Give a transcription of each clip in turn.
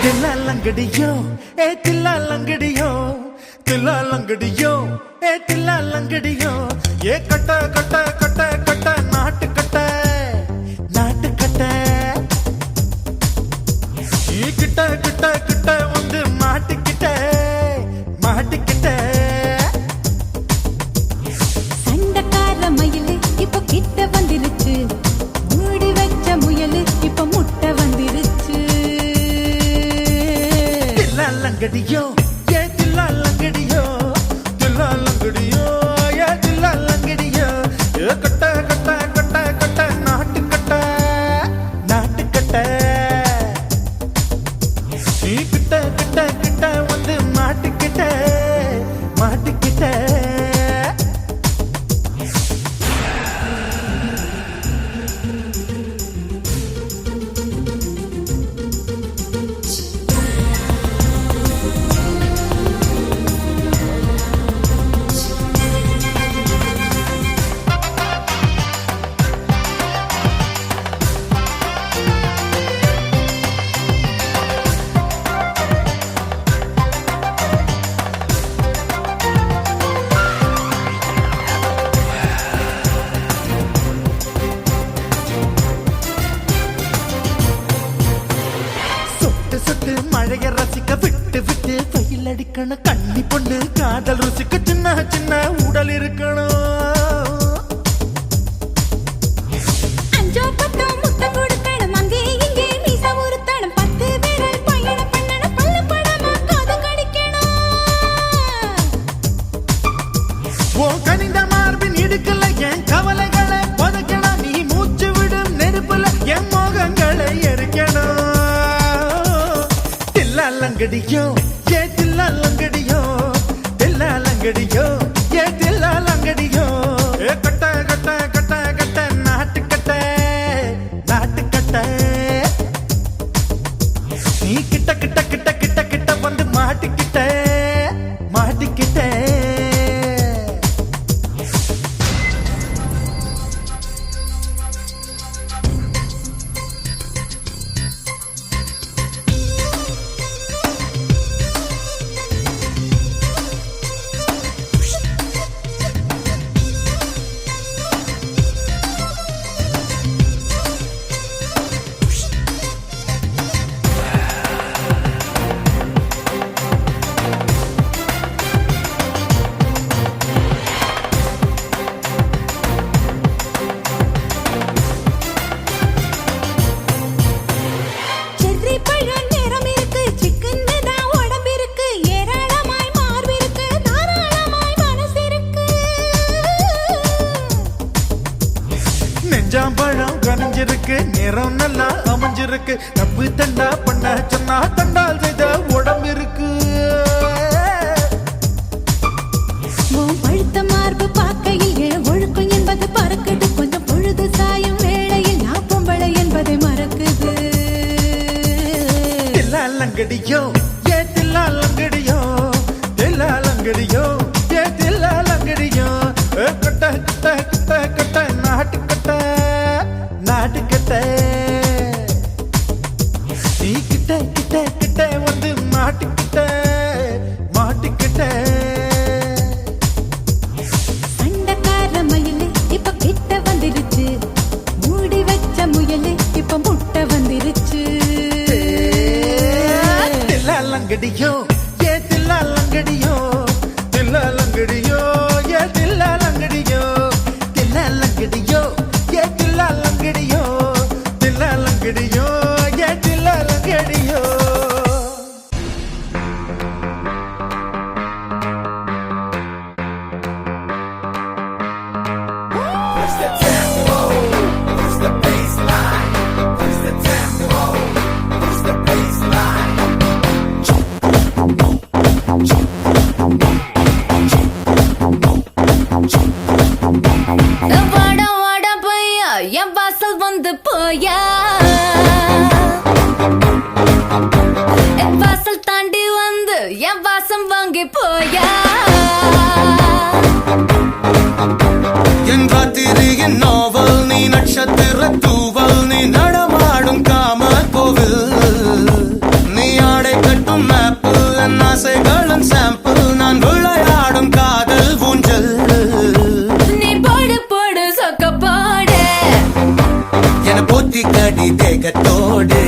தில்லாலங்கடியோ ஏ தில்லாலங்கடியோ தில்லாலங்கடியோ ஏ தில்லாலங்கடியோ ஏ கட்ட கட்ட கட்ட கட்ட நாட்டு கட்ட நாட்டு கட்ட நீ கிட்ட கிட்ட கிட்ட வந்து மாட்டிக்கிட்ட மாட்டிக்கிட்ட சண்டக்கார மயிலு இப்ப கிட்ட வந்துருச்சு மூடி வச்ச முயலு இப்ப முட்டை வந்துருச்சு தில்லாலங்கடியோ ஏ தில்லாலங்கடியோ தில்லாலங்கடியோ ஏ தில்லாலங்கடியோ ஏ கட்ட கட்ட கட்ட கட்ட நாட்டு கட்ட நாட்டு கட்ட நீ கிட்ட கிட்ட கிட்ட வந்து மாட்டிக்கிட்ட மாட்டிக்கிட்ட சொட்டு மழைய ரசிக்க விட்டு விட்டு வெயில் அடிக்கணும் கண்ணி பொண்ணு காதல் ருசிக்க சின்ன சின்ன உடல் இருக்கணும் அஞ்சோ பத்தோ முத்தம் கொடுக்கணும் அங்கே இங்கே மீசா உருத்தணும் 10 பேரல் பயணம் பண்ணணும் பல்ல படமா காது கடிக்கணும் ஓ கனிந்த மார்பின் இடுக்கல என் கவலைகளை புதைக்கணும் நீ மூச்சு விடும் நெருப்புல என் மோகங்களை எரிக்கணும் தில்லாலங்கடியோ ஏ தில்லாலங்கடியோ தில்லாலங்கடியோ ஏ தில்லாலங்கடியோ ஏ கட்ட கட்ட கட்ட கட்ட நாட்டு கட்ட நாட்டு கட்ட நீ கிட்ட கிட்ட கிட்ட கிட்ட கிட்ட வந்து மாட்டிக்கிட்ட மாட்டிக்கிட்ட செர்ரி பழம் நிறம் இருக்கு சிக்கன்னு தான் உடம்பு இருக்கு ஏராளமாய் மார்பு இருக்கு தாராளமாய் மனசு இருக்கு நெஞ்சாம்பழம் கனிஞ்சிருக்கு நிறம் நல்லா அமைஞ்சிருக்கு தப்பு தண்டா பண்ண சொன்னா தண்டால் செய்த உடம்பு இருக்கு உன் பழுத்த மார்பு பார்க்கையில் என் ஒழுக்கம் என்பது பறக்குது கொஞ்சம் பொழுது சாயும் வேளையில் நான் பொம்பளை என்பதை மறக்குது தில்லாலங்கடியோ ஏ தில்லாலங்கடியோ தில்லாலங்கடியோ ஏ தில்லாலங்கடியோ ஏ கட்ட கட்ட கட்ட கட்ட நாட்டு கட்ட நாட்டு கட்ட நீ கிட்ட கிட்ட கிட்ட வந்து மாட்டிக்கிட்ட மாட்டிக்கிட்ட சண்டக்கார மயிலு இப்ப கிட்ட வந்துருச்சு மூடி வச்ச முயலு இப்ப முட்டை வந்துருச்சு தில்லாலங்கடியோ ஏ தில்லாலங்கடியோ தில்லாலங்கடியோ ஏ தில்லாலங்கடியோ தில்லாலங்கடியோ ஏ தில்லாலங்கடியோ தில்லாலங்கடியோ ஏ தில்லாலங்கடியோ வாடா வாடா பையா என் வாசல் வந்து போயா என் வாசல் தாண்டி வந்து என் வாசம் வாங்கி போயா என் ராத்திரியின் நாவல் நீ நட்சத்திர தூவல் நீ நடமாடும் காம கோவில் நீ ஆட போடு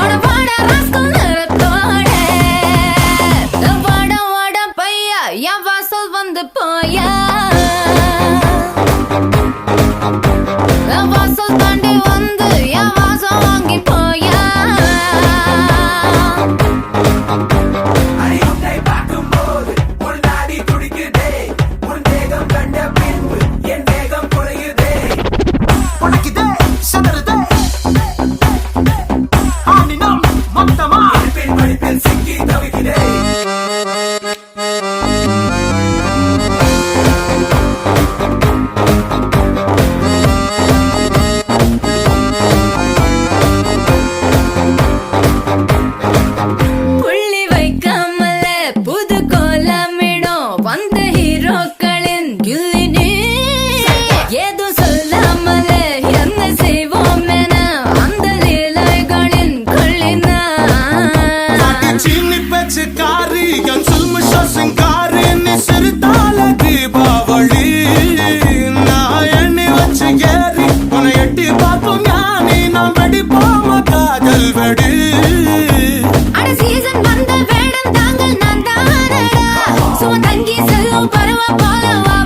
அட வாடா ராஸ்கல் நிறத்தோட வாட வாட பையா என் வாசல் வந்து போயா என் வாசல் தாண்டி வந்து என் வாசம் வாங்கி போயா உனக்குதே சதறுதே ஆனினம் மொத்தமா சிக்கி தவிக்கிறேன் புள்ளி வைக்காமல புது கோலமிடும் வந்த ஹீரோக்களின் கில்லினே ஏதோ சொல்லாமல என்ன செய்வோம் என அந்த லீலைகளின் கொள்ளினா சீனி பேச்சுக்காரி என் சுல்முஷ சிங்காரி நீ சிறுத்தால தீபாவளி நான் எண்ணி வச்சு ஏறி உன்னை எட்டி பார்ப்போம் ஞானி நாம் வெடிப்போம் காதல் வெடி அட சீசன் வந்த வேடம் தாங்கள் நான் தானடா சும தங்கி செல்லும் பருவ போல வா